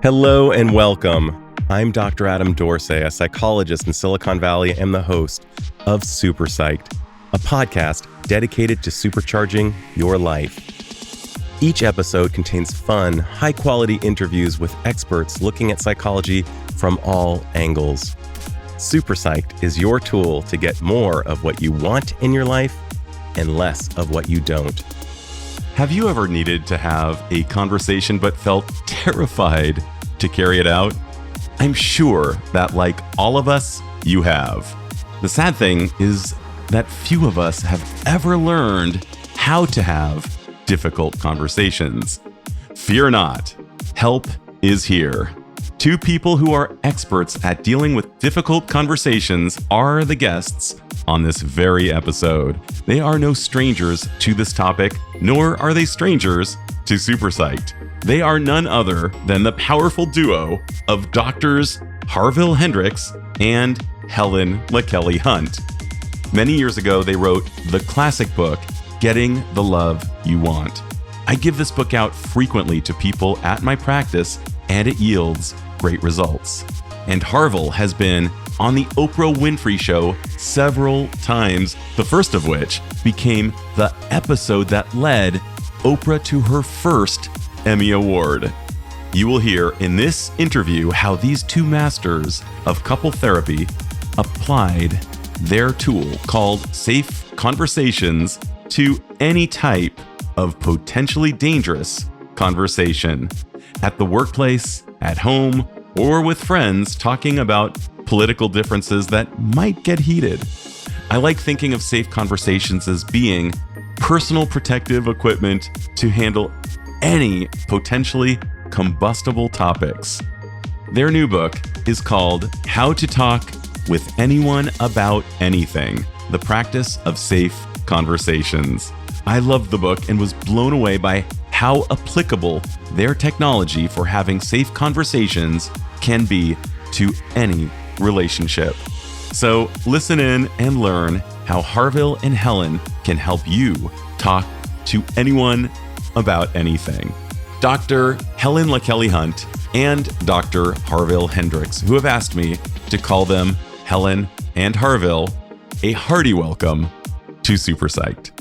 Hello and welcome. I'm Dr. Adam Dorsey, a psychologist in Silicon Valley and the host of SuperPsyched, a podcast dedicated to supercharging your life. Each episode contains fun, high-quality interviews with experts looking at psychology from all angles. SuperPsyched is your tool to get more of what you want in your life and less of what you don't. Have you ever needed to have a conversation but felt terrified to carry it out? I'm sure that, like all of us, you have. The sad thing is that few of us have ever learned how to have difficult conversations. Fear not, help is here. Two people who are experts at dealing with difficult conversations are the guests on this very episode. They are no strangers to this topic, nor are they strangers to SuperPsyched. They are none other than the powerful duo of doctors Harville Hendrix and Helen LaKelly Hunt. Many years ago, they wrote the classic book, Getting the Love You Want. I give this book out frequently to people at my practice, and it yields great results. And Harville has been on the Oprah Winfrey show several times, the first of which became the episode that led Oprah to her first Emmy Award. You will hear in this interview how these two masters of couple therapy applied their tool called Safe Conversations to any type of potentially dangerous conversation at the workplace, at home, or with friends talking about political differences that might get heated. I like thinking of safe conversations as being personal protective equipment to handle any potentially combustible topics. Their new book is called How to Talk with Anyone About Anything: The Practice of Safe Conversations. I loved the book and was blown away by how applicable their technology for having safe conversations can be to any relationship. So listen in and learn how Harville and Helen can help you talk to anyone about anything. Dr. Helen LaKelly Hunt and Dr. Harville Hendrix, who have asked me to call them Helen and Harville, a hearty welcome to SuperPsyched.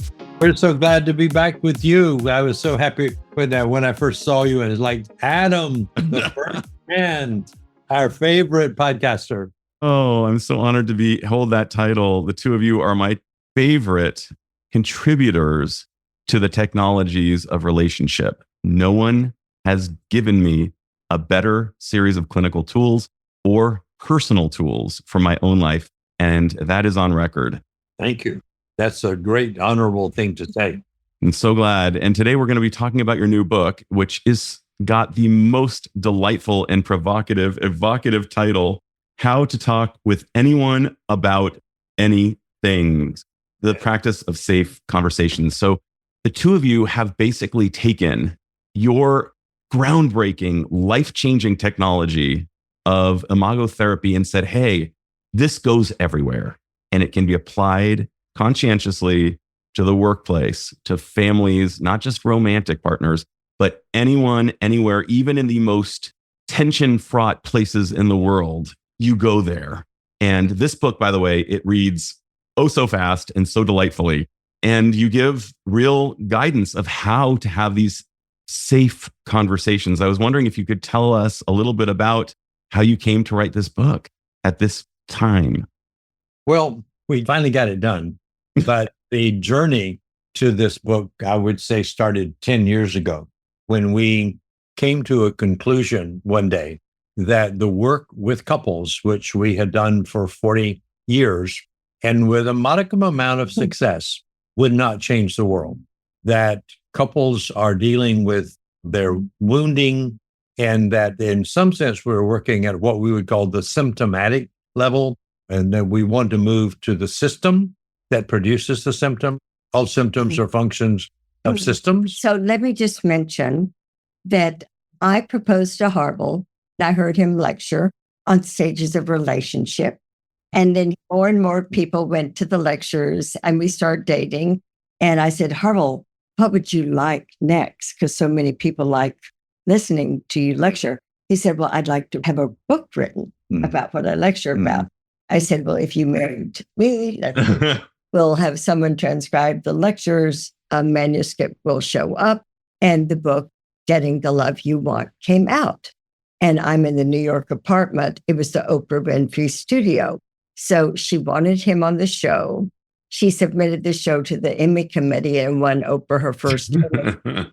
We're so glad to be back with you. I was so happy when I first saw you, and it's like, Adam, the first man, our favorite podcaster. Oh, I'm so honored to hold that title. The two of you are my favorite contributors to the technologies of relationship. No one has given me a better series of clinical tools or personal tools for my own life, and that is on record. Thank you. That's a great, honorable thing to say. I'm so glad. And today we're going to be talking about your new book, which is got the most delightful and provocative, evocative title, How to Talk with Anyone About Anything: The Practice of Safe Conversations. So the two of you have basically taken your groundbreaking, life-changing technology of imago therapy and said, hey, this goes everywhere, and it can be applied conscientiously to the workplace, to families, not just romantic partners, but anyone, anywhere, even in the most tension-fraught places in the world, you go there. And this book, by the way, it reads oh so fast and so delightfully. And you give real guidance of how to have these safe conversations. I was wondering if you could tell us a little bit about how you came to write this book at this time. Well, we finally got it done, but the journey to this book, I would say, started 10 years ago when we came to a conclusion one day that the work with couples, which we had done for 40 years, and with a modicum amount of success, would not change the world. That couples are dealing with their wounding, and that in some sense, we're working at what we would call the symptomatic level, and then we want to move to the system that produces the symptom. All symptoms are functions of systems. So let me just mention that I proposed to Harville. I heard him lecture on stages of relationship. And then more and more people went to the lectures and we started dating. And I said, Harville, what would you like next? Because so many people like listening to you lecture. He said, well, I'd like to have a book written about what I lecture about. I said, well, if you married me, we'll have someone transcribe the lectures, a manuscript will show up, and the book, Getting the Love You Want, came out. And I'm in the New York apartment. It was the Oprah Winfrey studio. So she wanted him on the show. She submitted the show to the Emmy committee and won Oprah her first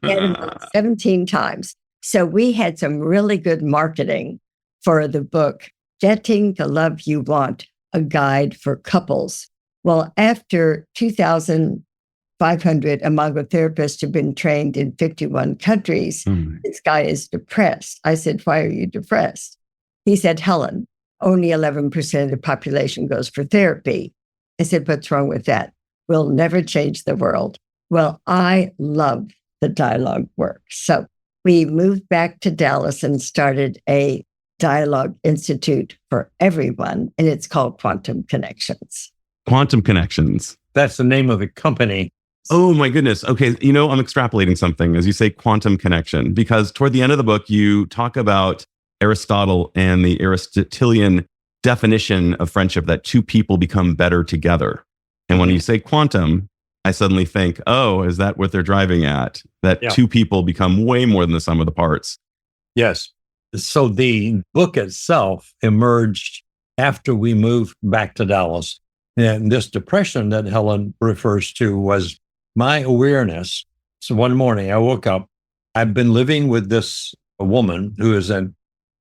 Emmy 17 times. So we had some really good marketing for the book, Getting the Love You Want, a guide for couples. Well, after 2,500 Imago therapists have been trained in 51 countries, this guy is depressed. I said, why are you depressed? He said, Helen, only 11% of the population goes for therapy. I said, what's wrong with that? We'll never change the world. Well, I love the dialogue work. So we moved back to Dallas and started a dialogue institute for everyone, and it's called Quantum Connections. Quantum Connections. That's the name of the company. Oh my goodness. Okay. I'm extrapolating something as you say quantum connection, because toward the end of the book, you talk about Aristotle and the Aristotelian definition of friendship, that two people become better together. And when you say quantum, I suddenly think, oh, is that what they're driving at? That two people become way more than the sum of the parts. Yes. So the book itself emerged after we moved back to Dallas. And this depression that Helen refers to was my awareness. So one morning I woke up. I've been living with this woman who is a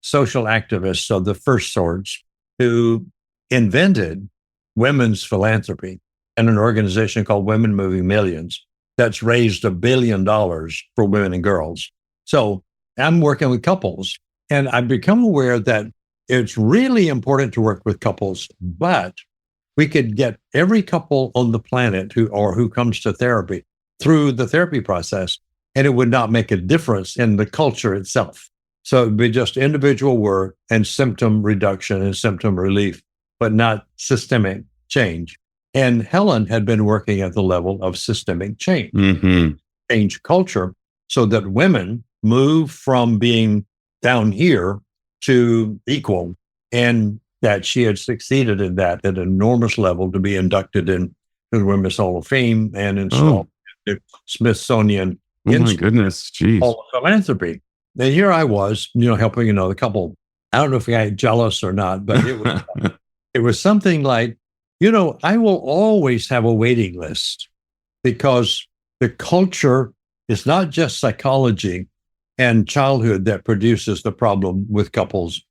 social activist of the first sorts, who invented women's philanthropy and an organization called Women Moving Millions that's raised $1 billion for women and girls. So I'm working with couples, and I've become aware that it's really important to work with couples, but we could get every couple on the planet who comes to therapy through the therapy process, and it would not make a difference in the culture itself. So it would be just individual work and symptom reduction and symptom relief, but not systemic change. And Helen had been working at the level of systemic change, change culture, so that women move from being down here to equal, and that she had succeeded in that at an enormous level to be inducted into the Women's Hall of Fame and installed in the Smithsonian Hall of Philanthropy. And here I was, helping another couple. I don't know if I got jealous or not, but it was something like, I will always have a waiting list, because the culture is not just psychology and childhood that produces the problem with couples.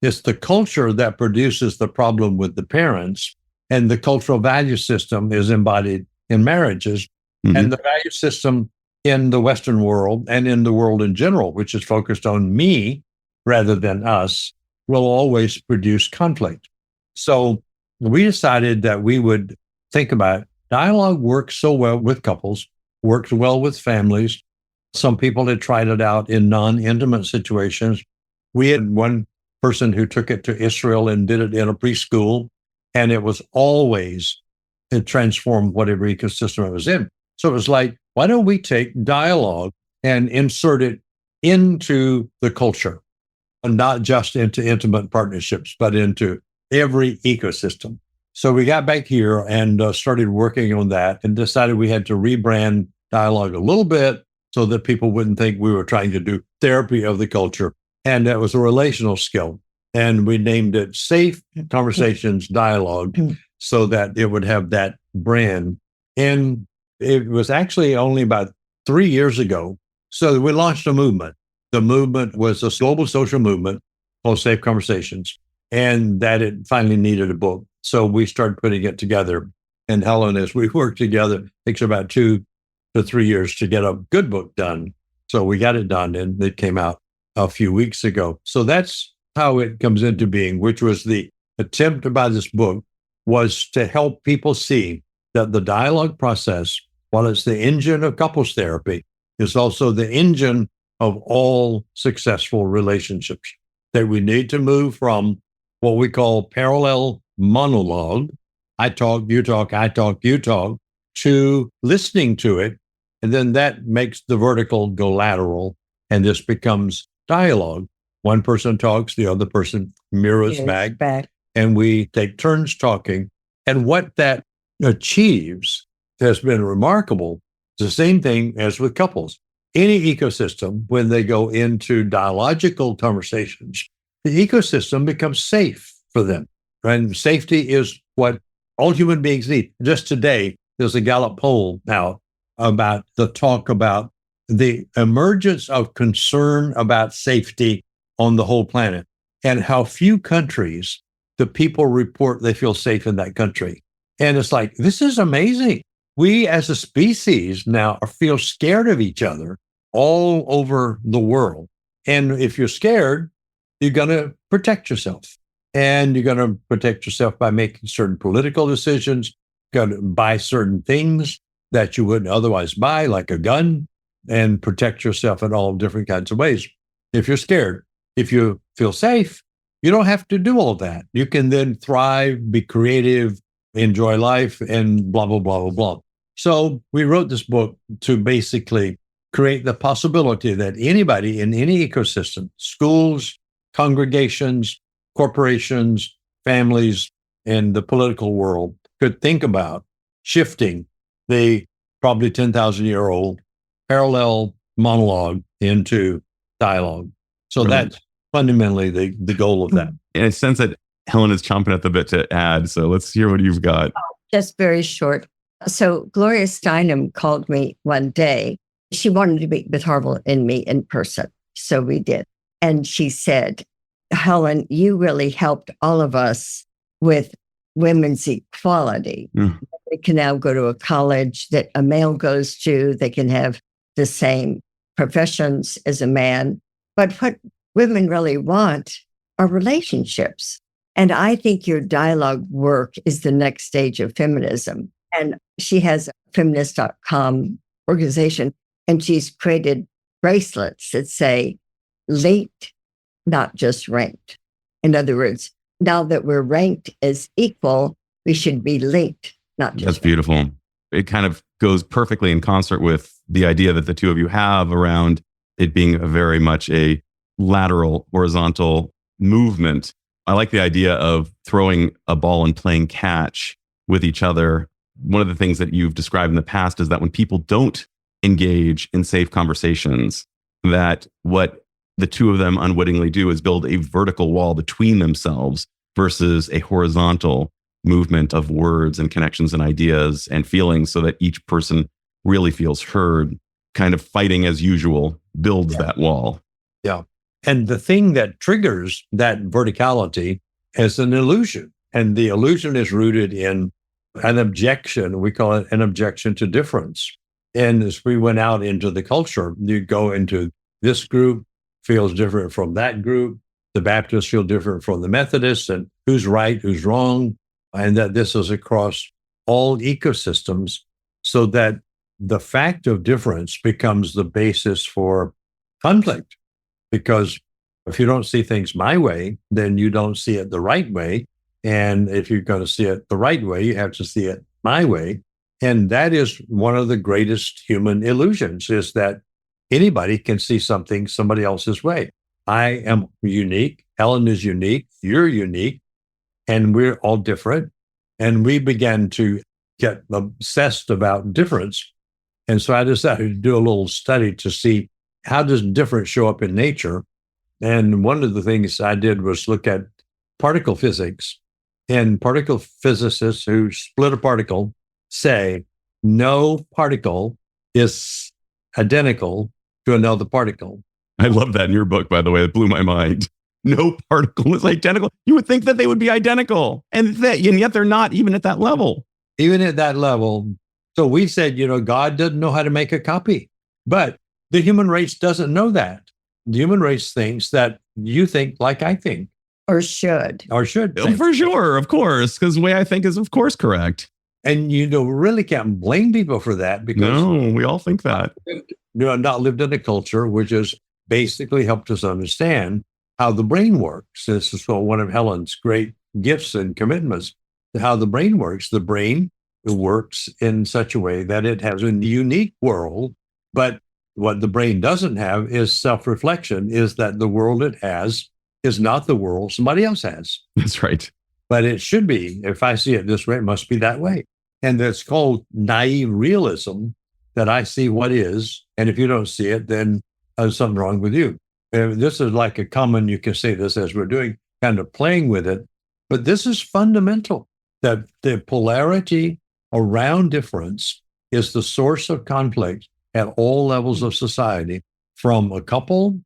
It's the culture that produces the problem with the parents, and the cultural value system is embodied in marriages, and the value system in the Western world and in the world in general, which is focused on me rather than us, will always produce conflict. So we decided that we would think about dialogue works so well with couples, works well with families. Some people had tried it out in non-intimate situations. We had one person who took it to Israel and did it in a preschool, and it transformed whatever ecosystem it was in. So it was like, why don't we take dialogue and insert it into the culture, and not just into intimate partnerships, but into every ecosystem. So we got back here and started working on that, and decided we had to rebrand dialogue a little bit so that people wouldn't think we were trying to do therapy of the culture. And that was a relational skill. And we named it Safe Conversations Dialogue, so that it would have that brand. And it was actually only about 3 years ago. So we launched a movement. The movement was a global social movement called Safe Conversations, and that it finally needed a book. So we started putting it together. And Helen, as we worked together, takes about 2 to 3 years to get a good book done. So we got it done, and it came out a few weeks ago. So that's how it comes into being, which was the attempt by this book, was to help people see that the dialogue process, while it's the engine of couples therapy, is also the engine of all successful relationships. That we need to move from what we call parallel monologue, I talk, you talk, I talk, you talk, to listening to it. And then that makes the vertical go lateral, and this becomes dialogue. One person talks, the other person mirrors back, and we take turns talking. And what that achieves has been remarkable. It's the same thing as with couples. Any ecosystem, when they go into dialogical conversations, the ecosystem becomes safe for them. And safety is what all human beings need. Just today, there's a Gallup poll out about the talk about the emergence of concern about safety on the whole planet and how few countries the people report they feel safe in that country. And it's like, this is amazing. We as a species now feel scared of each other all over the world. And if you're scared, you're going to protect yourself. And you're going to protect yourself by making certain political decisions, going to buy certain things that you wouldn't otherwise buy, like a gun, and protect yourself in all different kinds of ways. If you're scared, if you feel safe, you don't have to do all that. You can then thrive, be creative, enjoy life, and blah, blah, blah, blah, blah. So we wrote this book to basically create the possibility that anybody in any ecosystem, schools, congregations, corporations, families, and the political world could think about shifting the probably 10,000-year-old parallel monologue into dialogue. So Brilliant. That's fundamentally the goal of that. And I sense that Helen is chomping at the bit to add. So let's hear what you've got. Just very short. So Gloria Steinem called me one day. She wanted to meet with Harville and me in person. So we did. And she said, Helen, you really helped all of us with women's equality. Mm. They can now go to a college that a male goes to. They can have the same professions as a man. But what women really want are relationships. And I think your dialogue work is the next stage of feminism. And she has a feminist.com organization, and she's created bracelets that say linked, not just ranked. In other words, now that we're ranked as equal, we should be linked, not just That's ranked. beautiful. It kind of goes perfectly in concert with the idea that the two of you have around it being a very much a lateral, horizontal movement. I like the idea of throwing a ball and playing catch with each other. One of the things that you've described in the past is that when people don't engage in safe conversations, that what the two of them unwittingly do is build a vertical wall between themselves versus a horizontal movement of words and connections and ideas and feelings so that each person really feels heard. Kind of fighting as usual builds that wall. Yeah. And the thing that triggers that verticality is an illusion. And the illusion is rooted in an objection. We call it an objection to difference. And as we went out into the culture, you go into this group feels different from that group. The Baptists feel different from the Methodists, and who's right, who's wrong. And that this is across all ecosystems, so that the fact of difference becomes the basis for conflict. Because if you don't see things my way, then you don't see it the right way. And if you're going to see it the right way, you have to see it my way. And that is one of the greatest human illusions, is that anybody can see something somebody else's way. I am unique. Helen is unique. You're unique. And we're all different. And we began to get obsessed about difference. And so I decided to do a little study to see, how does difference show up in nature? And one of the things I did was look at particle physics. And particle physicists who split a particle say no particle is identical to another particle. I love that in your book, by the way. It blew my mind. No particle is identical. You would think that they would be identical, and yet they're not even at that level. Even at that level. So we said, God doesn't know how to make a copy, but the human race doesn't know that. The human race thinks that you think like I think. Or should. Think. For sure, of course, because the way I think is, of course, correct. And really can't blame people for that, because no, we all think that. Not lived in a culture which has basically helped us understand how the brain works. This is one of Helen's great gifts and commitments to how the brain works. The brain works in such a way that it has a unique world, but What the brain doesn't have is self-reflection, is that the world it has is not the world somebody else has. That's right. But it should be. If I see it this way, it must be that way. And it's called naive realism, that I see what is. And if you don't see it, then there's something wrong with you. And this is like a common, you can say this as we're doing, kind of playing with it. But this is fundamental, that the polarity around difference is the source of conflict at all levels of society, from a couple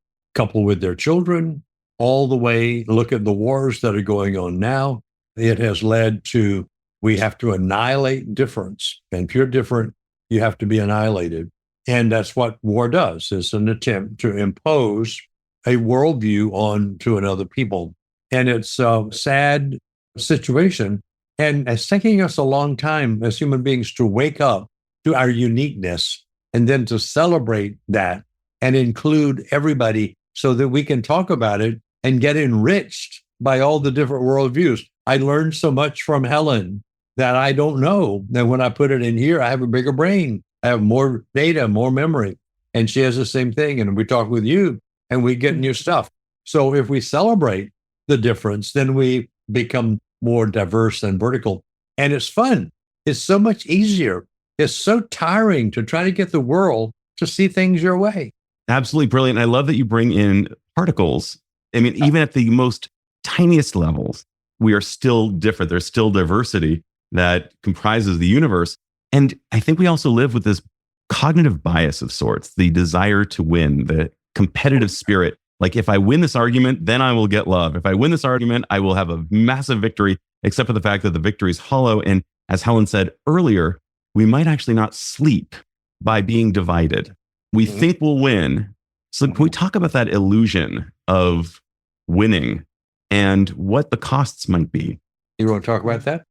with their children, all the way, look at the wars that are going on now. It has led to, we have to annihilate difference. And if you're different, you have to be annihilated. And that's what war does. It's an attempt to impose a worldview on to another people. And it's a sad situation. And it's taking us a long time as human beings to wake up to our uniqueness and then to celebrate that and include everybody so that we can talk about it and get enriched by all the different worldviews. I learned so much from Helen that I don't know. And when I put it in here, I have a bigger brain. I have more data, more memory. And she has the same thing. And we talk with you and we get new stuff. So if we celebrate the difference, then we become more diverse and vertical. And it's fun. It's so much easier. It's so tiring to try to get the world to see things your way. Absolutely brilliant. I love that you bring in particles. I mean, even at the most tiniest levels, we are still different. There's still diversity that comprises the universe. And I think we also live with this cognitive bias of sorts, the desire to win, the competitive spirit. Like, if I win this argument, then I will get love. If I win this argument, I will have a massive victory, except for the fact that the victory is hollow. And as Helen said earlier, we might actually not sleep by being divided. We think we'll win. So can we talk about that illusion of winning and what the costs might be? You want to talk about that?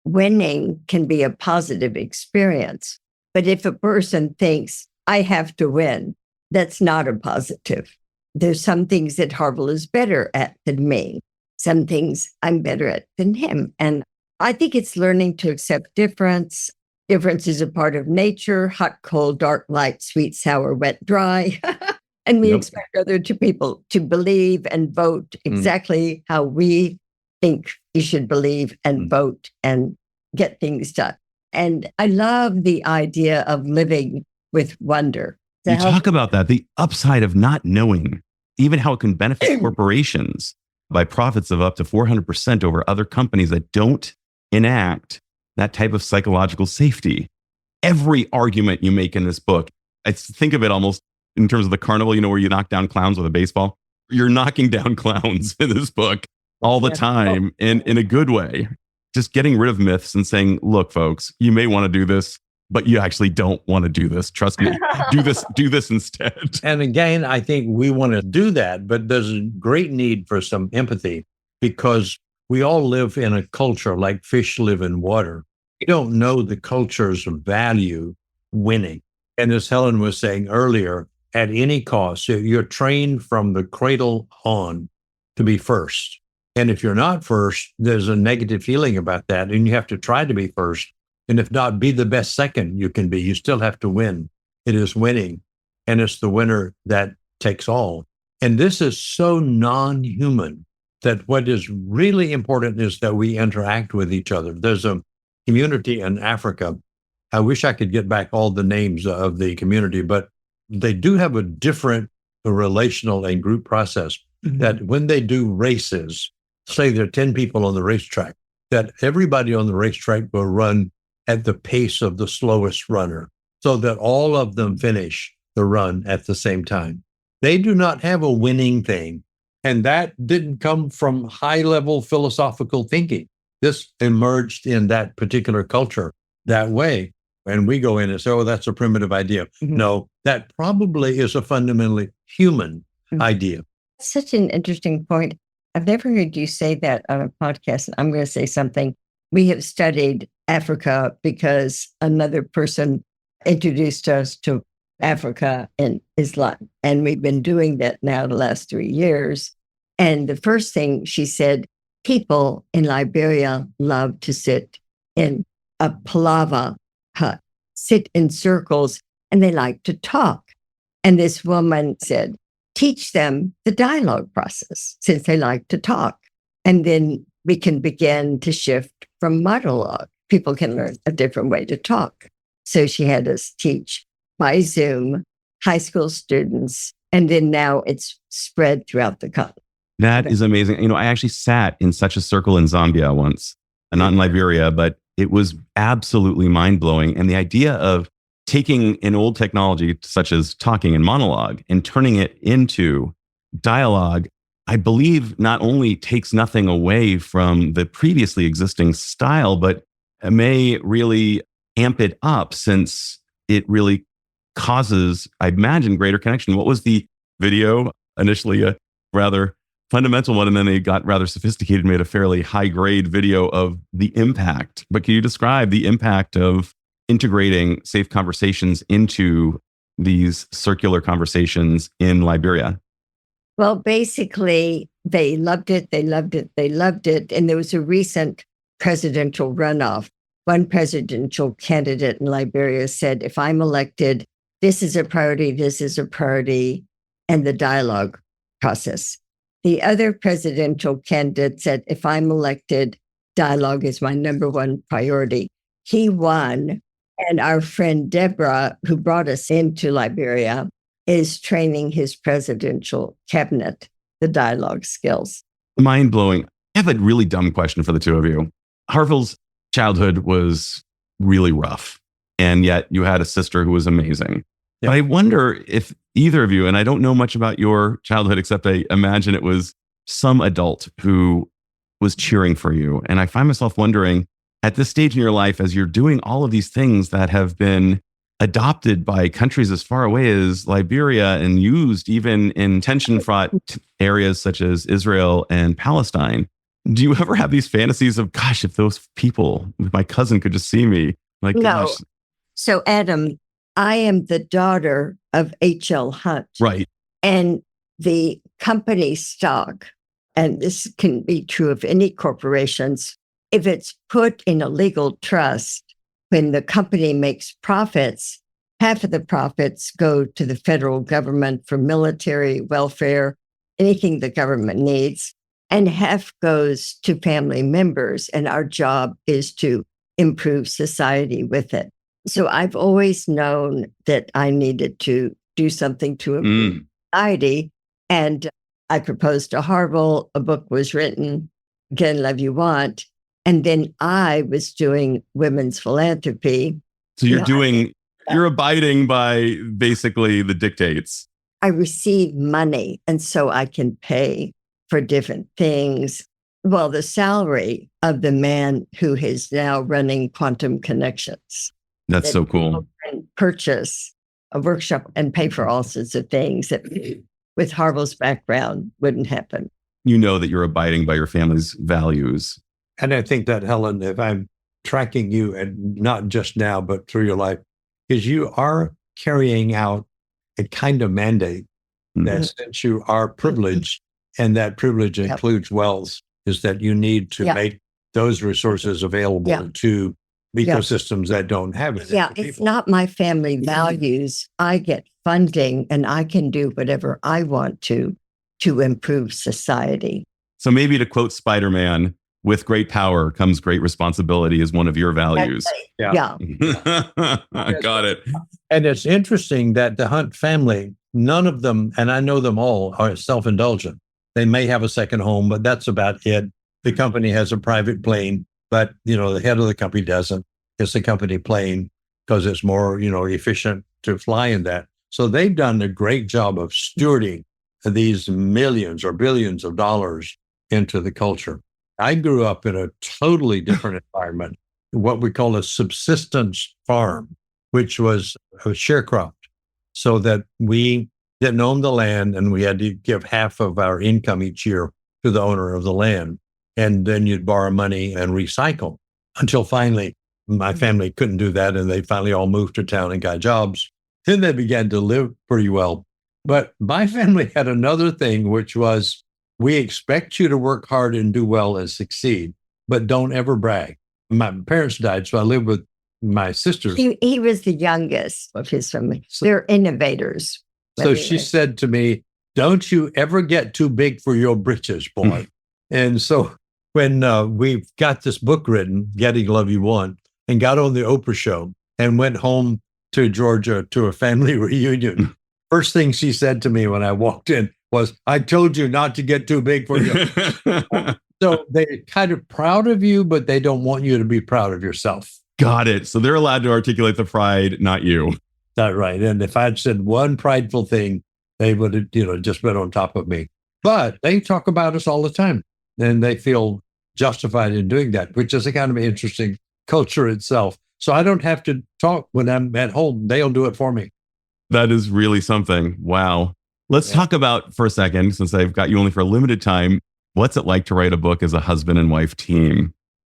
Winning can be a positive experience. But if a person thinks, I have to win, that's not a positive. There's some things that Harville is better at than me. Some things I'm better at than him. And I think it's learning to accept difference. Difference is a part of nature: hot, cold, dark, light, sweet, sour, wet, dry. And we expect other people to believe and vote exactly how we think you should believe and vote and get things done. And I love the idea of living with wonder. You talk about that, the upside of not knowing, even how it can benefit corporations by profits of up to 400% over other companies that don't enact that type of psychological safety. Every argument you make in this book, I think of it almost in terms of the carnival, where you knock down clowns with a baseball. You're knocking down clowns in this book all the time, and in a good way. Just getting rid of myths and saying, look, folks, you may want to do this, but you actually don't want to do this. Trust me, do this instead. And again, I think we want to do that, but there's a great need for some empathy, because we all live in a culture like fish live in water. We don't know the cultures value winning. And as Helen was saying earlier, at any cost, you're trained from the cradle on to be first. And if you're not first, there's a negative feeling about that. And you have to try to be first. And if not, be the best second you can be. You still have to win. It is winning. And it's the winner that takes all. And this is so non-human that what is really important is that we interact with each other. There's a community in Africa. I wish I could get back all the names of the community, but they do have a different relational and group process that when they do races, say there are 10 people on the racetrack, that everybody on the racetrack will run at the pace of the slowest runner so that all of them finish the run at the same time. They do not have a winning thing. And that didn't come from high-level philosophical thinking. This emerged in that particular culture that way. And we go in and say, oh, that's a primitive idea. No, that probably is a fundamentally human idea. Such an interesting point. I've never heard you say that on a podcast. And I'm going to say something. We have studied Africa because another person introduced us to Africa and Islam. And we've been doing that now the last 3 years. And the first thing she said, people in Liberia love to sit in a palava hut, sit in circles, and they like to talk. And this woman said, teach them the dialogue process since they like to talk. And then we can begin to shift from monologue. People can learn a different way to talk. So she had us teach by Zoom high school students. And then now it's spread throughout the country. That is amazing. I actually sat in such a circle in Zambia once, not in Liberia, but it was absolutely mind-blowing. And the idea of taking an old technology such as talking and monologue and turning it into dialogue, I believe not only takes nothing away from the previously existing style, but may really amp it up since it really causes, I imagine, greater connection. What was the video? Initially a rather fundamental one, and then they got rather sophisticated, made a fairly high-grade video of the impact. But can you describe the impact of integrating safe conversations into these circular conversations in Liberia? Well, basically, they loved it. They loved it. They loved it. And there was a recent presidential runoff. One presidential candidate in Liberia said, if I'm elected, this is a priority, this is a priority, and the dialogue process. The other presidential candidate said, if I'm elected, dialogue is my number one priority. He won. And our friend Deborah, who brought us into Liberia, is training his presidential cabinet, the dialogue skills. Mind-blowing. I have a really dumb question for the two of you. Harville's childhood was really rough, and yet you had a sister who was amazing. Yeah. But I wonder if either of you, and I don't know much about your childhood, except I imagine it was some adult who was cheering for you. And I find myself wondering, at this stage in your life, as you're doing all of these things that have been adopted by countries as far away as Liberia and used even in tension-fraught areas such as Israel and Palestine, do you ever have these fantasies of, gosh, if those people, if my cousin could just see me? Like, no. Gosh. So, Adam, I am the daughter of H.L. Hunt. Right. And the company stock, and this can be true of any corporations, if it's put in a legal trust, when the company makes profits, half of the profits go to the federal government for military, welfare, anything the government needs, and half goes to family members. And our job is to improve society with it. So I've always known that I needed to do something to improve society. And I proposed to Harville, a book was written, Again, Love You Want. And then I was doing women's philanthropy. So you're abiding by basically the dictates. I receive money, and so I can pay for different things. Well, the salary of the man who is now running Quantum Connections. That's so cool. And purchase a workshop and pay for all sorts of things that with Harville's background wouldn't happen. You know that you're abiding by your family's values. And I think that, Helen, if I'm tracking you, and not just now, but through your life, is you are carrying out a kind of mandate that since you are privileged, and that privilege includes wealth, is that you need to make those resources available to ecosystems that don't have it. Yeah, it's not my family values. I get funding and I can do whatever I want to improve society. So maybe to quote Spider-Man, with great power comes great responsibility is one of your values. Yeah. Got it. And it's interesting that the Hunt family, none of them, and I know them all, are self-indulgent. They may have a second home, but that's about it. The company has a private plane, but the head of the company doesn't. It's a company plane because it's more, efficient to fly in that. So they've done a great job of stewarding these millions or billions of dollars into the culture. I grew up in a totally different environment, what we call a subsistence farm, which was a sharecropped, so that we didn't own the land and we had to give half of our income each year to the owner of the land. And then you'd borrow money and recycle until finally my family couldn't do that. And they finally all moved to town and got jobs. Then they began to live pretty well. But my family had another thing, which was, we expect you to work hard and do well and succeed, but don't ever brag. My parents died, so I lived with my sisters. He was the youngest of his family. They're innovators. So she said to me, don't you ever get too big for your britches, boy. And so when we got this book written, Getting Love You Want, and got on the Oprah show and went home to Georgia to a family reunion, first thing she said to me when I walked in was, I told you not to get too big for you. So they're kind of proud of you, but they don't want you to be proud of yourself. Got it. So they're allowed to articulate the pride, not you. That's right. And if I'd said one prideful thing, they would have, just been on top of me. But they talk about us all the time, and they feel justified in doing that, which is a kind of interesting culture itself. So I don't have to talk when I'm at home. They'll do it for me. That is really something. Wow. Let's talk about, for a second, since I've got you only for a limited time, what's it like to write a book as a husband and wife team?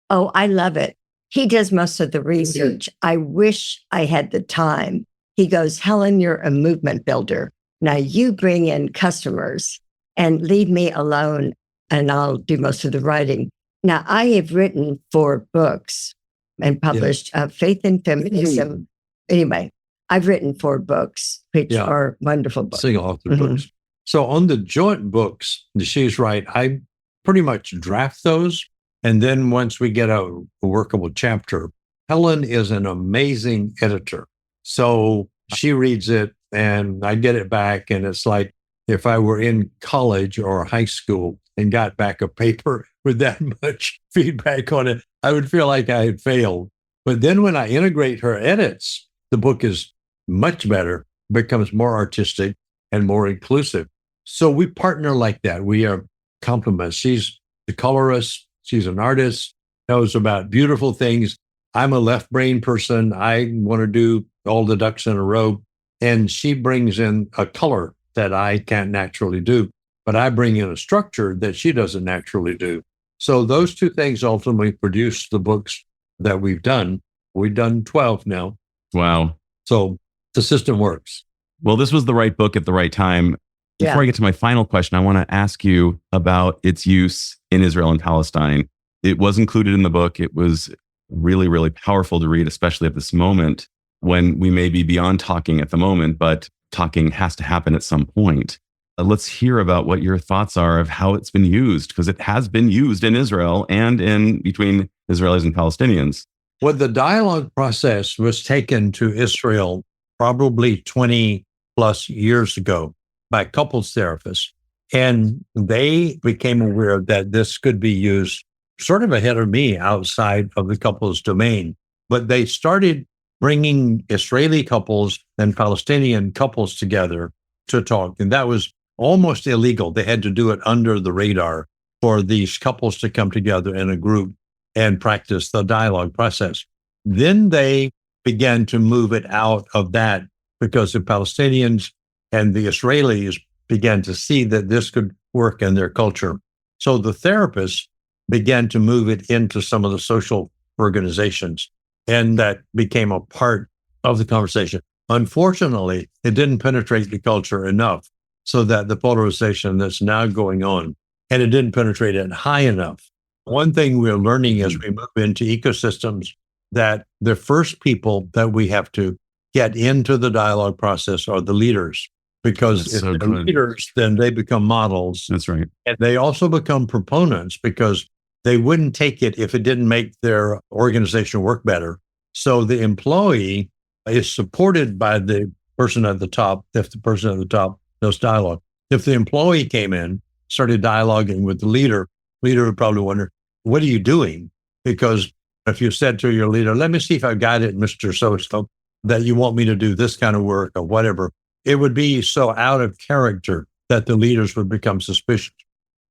Oh, I love it. He does most of the research. I wish I had the time. He goes, Helen, you're a movement builder. Now you bring in customers and leave me alone, and I'll do most of the writing. Now, I have written 4 books and published Faith and Feminism. Anyway, I've written 4 books, which are wonderful books. Single author books. So on the joint books, she's right, I pretty much draft those. And then once we get a workable chapter, Helen is an amazing editor. So she reads it and I get it back. And it's like if I were in college or high school and got back a paper with that much feedback on it, I would feel like I had failed. But then when I integrate her edits, the book is much better, becomes more artistic and more inclusive. So we partner like that. We are complements. She's the colorist. She's an artist, knows about beautiful things. I'm a left brain person. I want to do all the ducks in a row. And she brings in a color that I can't naturally do, but I bring in a structure that she doesn't naturally do. So those two things ultimately produce the books that we've done. We've done 12 now. Wow. So the system works. Well, this was the right book at the right time. Before I get to my final question, I want to ask you about its use in Israel and Palestine. It was included in the book. It was really, really powerful to read, especially at this moment when we may be beyond talking at the moment, but talking has to happen at some point. Let's hear about what your thoughts are of how it's been used, because it has been used in Israel and in between Israelis and Palestinians. Well, the dialogue process was taken to Israel probably 20 plus years ago by couples therapists. And they became aware that this could be used sort of ahead of me outside of the couples domain. But they started bringing Israeli couples and Palestinian couples together to talk. And that was almost illegal. They had to do it under the radar for these couples to come together in a group and practice the dialogue process. Then they began to move it out of that because the Palestinians and the Israelis began to see that this could work in their culture. So the therapists began to move it into some of the social organizations, and that became a part of the conversation. Unfortunately, it didn't penetrate the culture enough so that the polarization that's now going on, and it didn't penetrate it high enough. One thing we're learning as we move into ecosystems, that the first people that we have to get into the dialogue process are the leaders. Because if they're leaders, then they become models. That's right. And they also become proponents because they wouldn't take it if it didn't make their organization work better. So the employee is supported by the person at the top, if the person at the top does dialogue. If the employee came in, started dialoguing with the leader would probably wonder, what are you doing? Because if you said to your leader, let me see if I've got it, Mr. So-and-so, that you want me to do this kind of work or whatever, it would be so out of character that the leaders would become suspicious.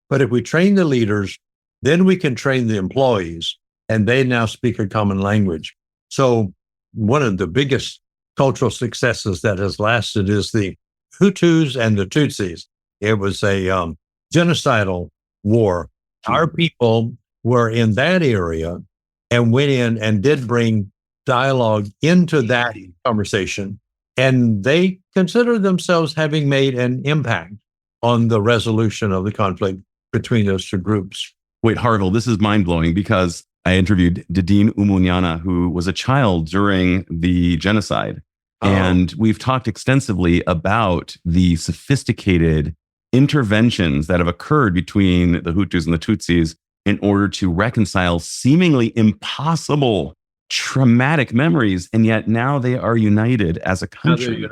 But if we train the leaders, then we can train the employees, and they now speak a common language. So one of the biggest cultural successes that has lasted is the Hutus and the Tutsis. It was a genocidal war. Our people were in that area and went in and did bring dialogue into that conversation. And they consider themselves having made an impact on the resolution of the conflict between those two groups. Wait, Harville, this is mind-blowing because I interviewed Didine Umunyana, who was a child during the genocide. And we've talked extensively about the sophisticated interventions that have occurred between the Hutus and the Tutsis in order to reconcile seemingly impossible traumatic memories. And yet now they are united as a country.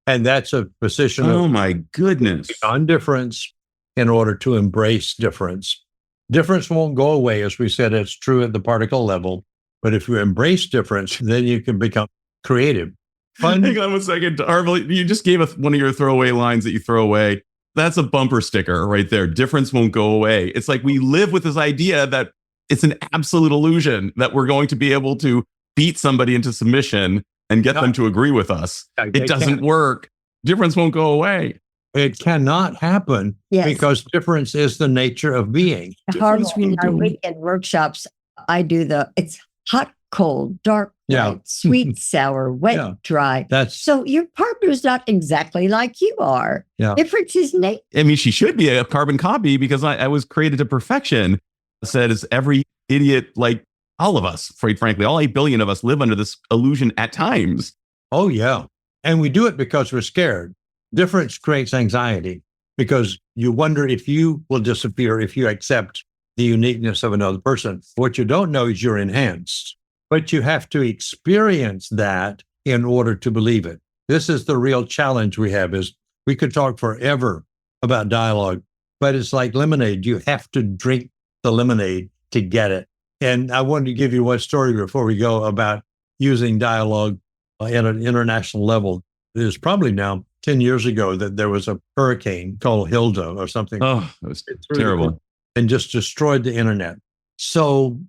And that's a position Oh of my goodness. on difference in order to embrace difference. Difference won't go away. As we said, it's true at the particle level. But if you embrace difference, then you can become creative. Fun. Hang on one second. Harville, you just gave us one of your throwaway lines that you throw away. That's a bumper sticker right there. Difference won't go away. It's like we live with this idea that it's an absolute illusion that we're going to be able to beat somebody into submission and get them to agree with us. It doesn't work. Difference won't go away. It cannot happen because difference is the nature of being. Harville, in our weekend workshops, I do it's hot, cold, dark, light, sweet, sour, wet, dry. So your partner's not exactly like you are. Difference is nature. I mean, she should be a carbon copy because I was created to perfection. Says every idiot, like all of us, quite frankly, all 8 billion of us live under this illusion at times. Oh, yeah. And we do it because we're scared. Difference creates anxiety because you wonder if you will disappear if you accept the uniqueness of another person. What you don't know is you're enhanced, but you have to experience that in order to believe it. This is the real challenge we have is we could talk forever about dialogue, but it's like lemonade. You have to drink the lemonade to get it. And I wanted to give you one story before we go about using dialogue at an international level. It was probably now 10 years ago that there was a hurricane called Hilda or something. Oh, it was terrible. Cool, and just destroyed the internet. So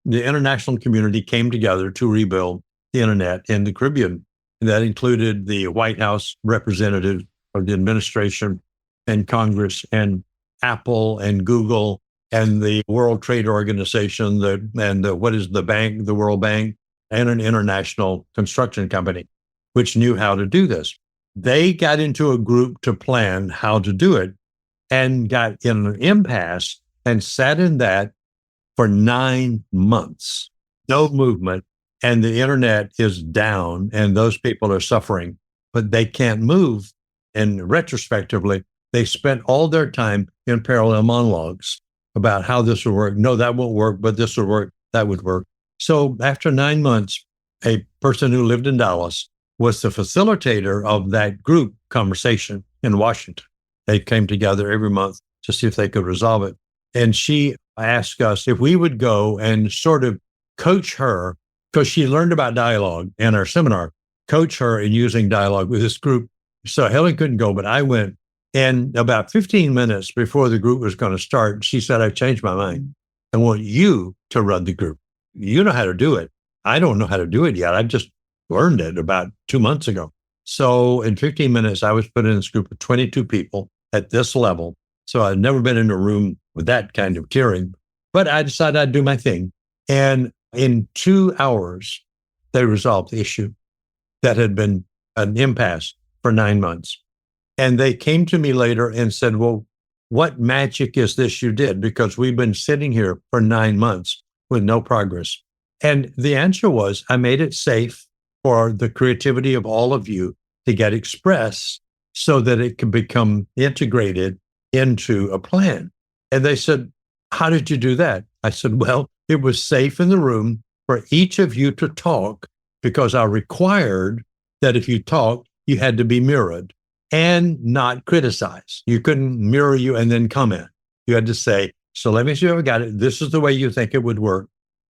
the international community came together to rebuild the internet in the Caribbean. And that included the White House representative of the administration and Congress and Apple and Google and the World Trade Organization, what is the bank, the World Bank, and an international construction company, which knew how to do this. They got into a group to plan how to do it and got in an impasse and sat in that for 9 months. No movement, and the internet is down, and those people are suffering, but they can't move. And retrospectively, they spent all their time in parallel monologues about how this would work. No, that won't work, but this would work, that would work. So after 9 months, a person who lived in Dallas was the facilitator of that group conversation in Washington. They came together every month to see if they could resolve it. And she asked us if we would go and sort of coach her, because she learned about dialogue in our seminar, coach her in using dialogue with this group. So Helen couldn't go, but I went. And about 15 minutes before the group was going to start, she said, I've changed my mind. I want you to run the group. You know how to do it. I don't know how to do it yet. I've just learned it about 2 months ago. So in 15 minutes, I was put in this group of 22 people at this level. So I'd never been in a room with that kind of tearing, but I decided I'd do my thing. And in 2 hours, they resolved the issue that had been an impasse for 9 months. And they came to me later and said, well, what magic is this you did? Because we've been sitting here for 9 months with no progress. And the answer was, I made it safe for the creativity of all of you to get expressed so that it can become integrated into a plan. And they said, how did you do that? I said, well, it was safe in the room for each of you to talk because I required that if you talked, you had to be mirrored and not criticize. You couldn't mirror you and then comment. You had to say, so let me see if I got it. This is the way you think it would work.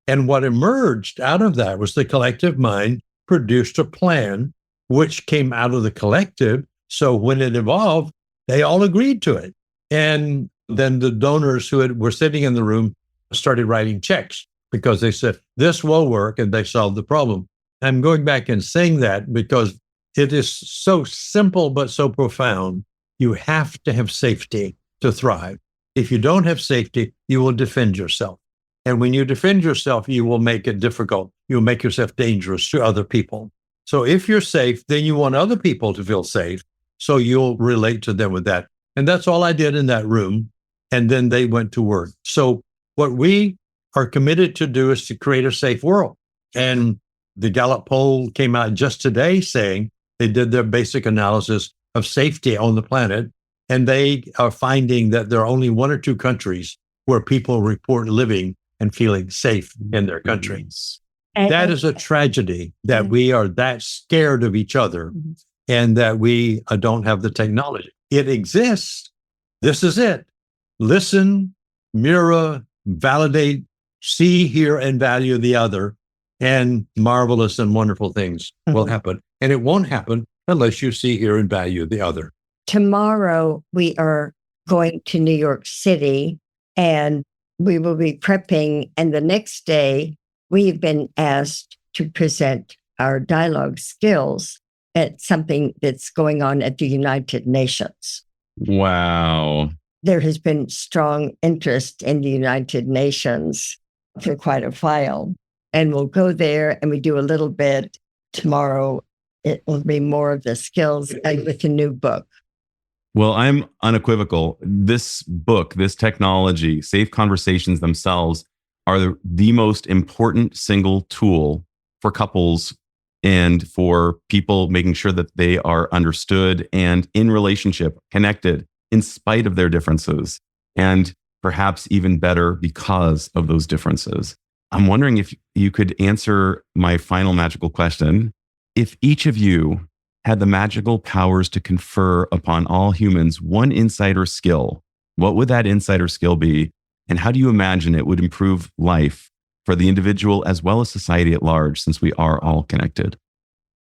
And what emerged out of that was the collective mind produced a plan which came out of the collective. So when it evolved, they all agreed to it. And then the donors who were sitting in the room started writing checks because they said, this will work, and they solved the problem. I'm going back and saying that because it is so simple but so profound. You have to have safety to thrive. If you don't have safety, you will defend yourself. And when you defend yourself, you will make it difficult. You'll make yourself dangerous to other people. So if you're safe, then you want other people to feel safe. So you'll relate to them with that. And that's all I did in that room. And then they went to work. So what we are committed to do is to create a safe world. And the Gallup poll came out just today saying They did their basic analysis of safety on the planet, and they are finding that there are only one or two countries where people report living and feeling safe in their country. That is a tragedy that we are that scared of each other and that we don't have the technology. It exists. This is it. Listen, mirror, validate, see, hear, and value the other, and marvelous and wonderful things will happen. And it won't happen unless you see, hear, and value the other. Tomorrow, we are going to New York City, and we will be prepping. And the next day, we've been asked to present our dialogue skills at something that's going on at the United Nations. Wow. There has been strong interest in the United Nations for quite a while. And we'll go there and we do a little bit. Tomorrow, it will be more of the skills with a new book. Well, I'm unequivocal. This book, this technology, safe conversations themselves are the most important single tool for couples and for people making sure that they are understood and in relationship, connected in spite of their differences, and perhaps even better because of those differences. I'm wondering if you could answer my final magical question. If each of you had the magical powers to confer upon all humans one insight or skill, what would that insight or skill be? And how do you imagine it would improve life for the individual as well as society at large, since we are all connected?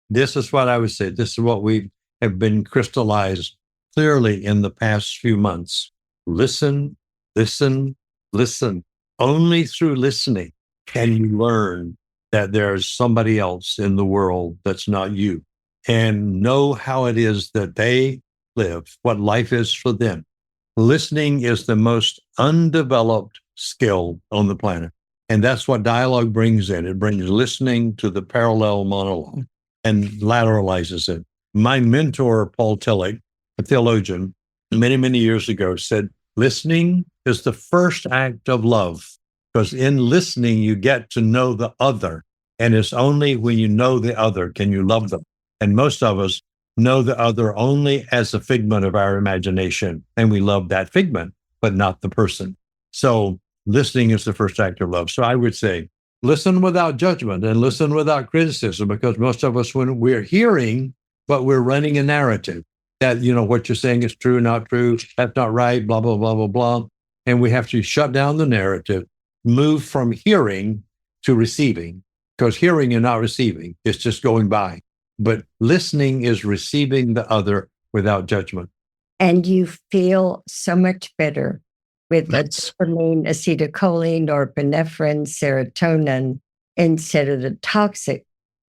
This is what I would say. This is what we have been crystallized clearly in the past few months. Listen, listen, listen. Only through listening can you learn that there's somebody else in the world that's not you, and know how it is that they live, what life is for them. Listening is the most undeveloped skill on the planet. And that's what dialogue brings in. It brings listening to the parallel monologue and lateralizes it. My mentor, Paul Tillich, a theologian, many, many years ago said, listening is the first act of love, because in listening, you get to know the other. And it's only when you know the other can you love them. And most of us know the other only as a figment of our imagination. And we love that figment, but not the person. So listening is the first act of love. So I would say, listen without judgment and listen without criticism, because most of us, when we're hearing, but we're running a narrative that, what you're saying is true, not true, that's not right, blah, blah, blah, blah, blah. And we have to shut down the narrative, move from hearing to receiving, because hearing and not receiving is just going by. But listening is receiving the other without judgment. And you feel so much better with dopamine, acetylcholine, norepinephrine, serotonin, instead of the toxic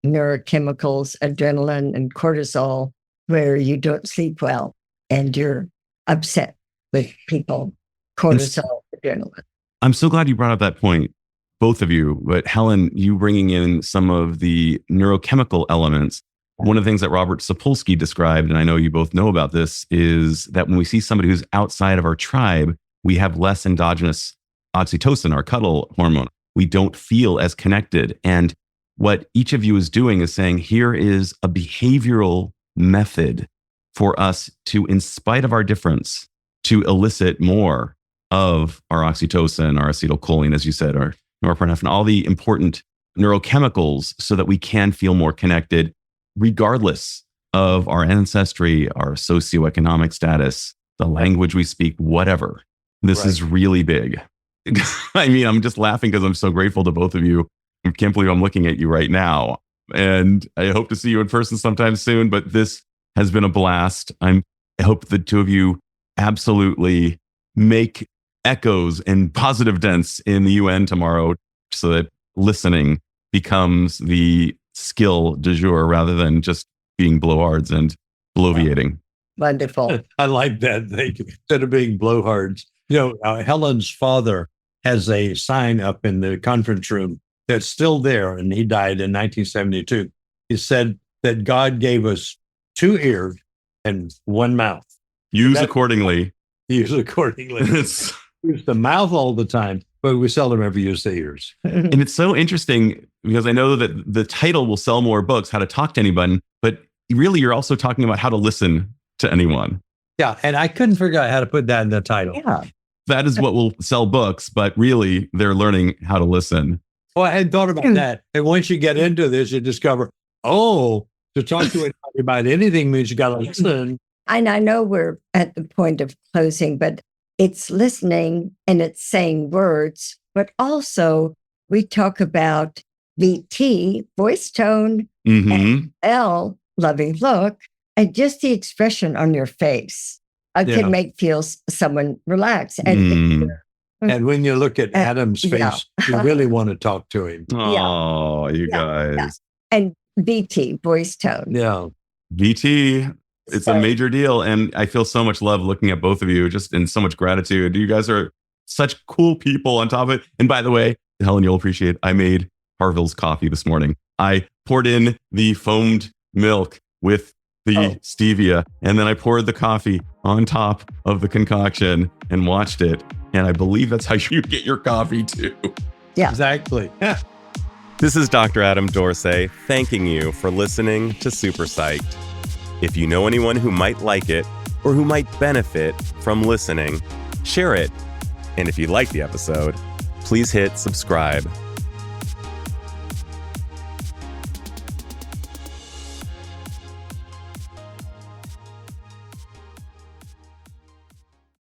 neurochemicals, adrenaline and cortisol, where you don't sleep well and you're upset with people, cortisol, adrenaline. I'm so glad you brought up that point, both of you. But Helen, you bringing in some of the neurochemical elements. One of the things that Robert Sapolsky described, and I know you both know about this, is that when we see somebody who's outside of our tribe, we have less endogenous oxytocin, our cuddle hormone. We don't feel as connected. And what each of you is doing is saying, here is a behavioral method for us to, in spite of our difference, to elicit more of our oxytocin, our acetylcholine, as you said, our norepinephrine, all the important neurochemicals, so that we can feel more connected, regardless of our ancestry, our socioeconomic status, the language we speak, whatever. This is really big. I mean, I'm just laughing because I'm so grateful to both of you. I can't believe I'm looking at you right now. And I hope to see you in person sometime soon, but this has been a blast. I hope the two of you absolutely make echoes and positive dents in the UN tomorrow, so that listening becomes the skill du jour rather than just being blowhards and bloviating. Wonderful. I like that. Thank you. Instead of being blowhards. Helen's father has a sign up in the conference room that's still there, and he died in 1972. He said that God gave us 2 ears and 1 mouth. Use accordingly. Use accordingly. Use the mouth all the time, but we seldom ever use the ears. And it's so interesting because I know that the title will sell more books, How to Talk to Anyone, but really, you're also talking about how to listen to anyone. Yeah. And I couldn't figure out how to put that in the title. Yeah. That is what will sell books, but really, they're learning how to listen. Oh, I hadn't thought about that. And once you get into this, you discover, to talk to anybody about anything means you got to listen. And I know we're at the point of closing, but it's listening and it's saying words, but also we talk about VT, voice tone, and L, loving look, and just the expression on your face can make someone relax. And when you look at Adam's face, you really want to talk to him. Oh, you guys. Yeah. And VT, voice tone. Yeah. VT, it's a major deal. And I feel so much love looking at both of you, just in so much gratitude. You guys are such cool people on top of it. And by the way, Helen, you'll appreciate, I made Harville's coffee this morning. I poured in the foamed milk with the stevia, and then I poured the coffee on top of the concoction and watched it. And I believe that's how you get your coffee too. Yeah, exactly. This is Dr. Adam Dorsey thanking you for listening to SuperPsyched. If you know anyone who might like it or who might benefit from listening, share it. And if you like the episode, please hit subscribe.